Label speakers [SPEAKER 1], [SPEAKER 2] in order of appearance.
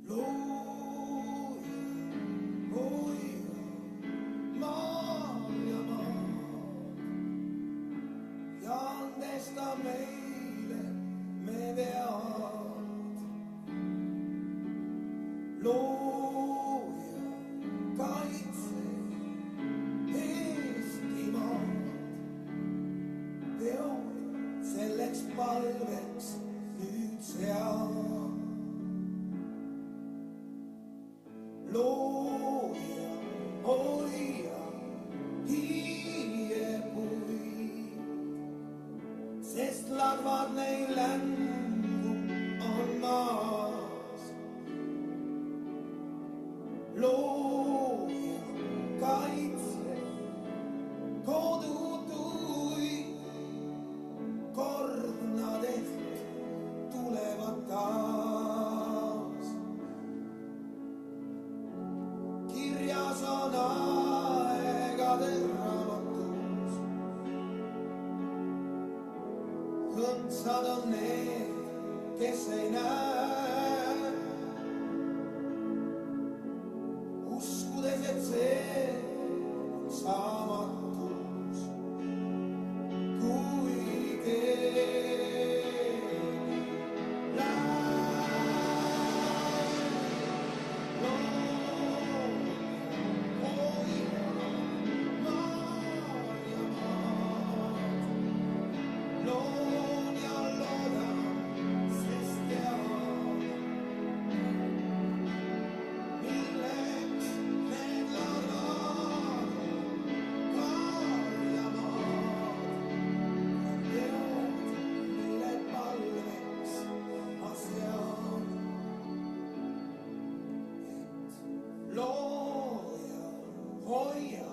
[SPEAKER 1] looja, hoia maa ja maad ja andesta meile me vead. Looja, kaitse Eestimaad, teod selleks palveks nüüd seab. Looja, hoia hiiepuid, sest ladvad neil längu on maas. Looja, kaitse kodutuid, kord nad ehk tulevad taas. Kirjas on aegade raamatus, õndsad on need, kes ei näe, uskudes, et see on saamatus, kui keegi loon ja loodan, sest tead, milleks need ladvad karjamaad, teod, mille palveks ma sean, et looja hoia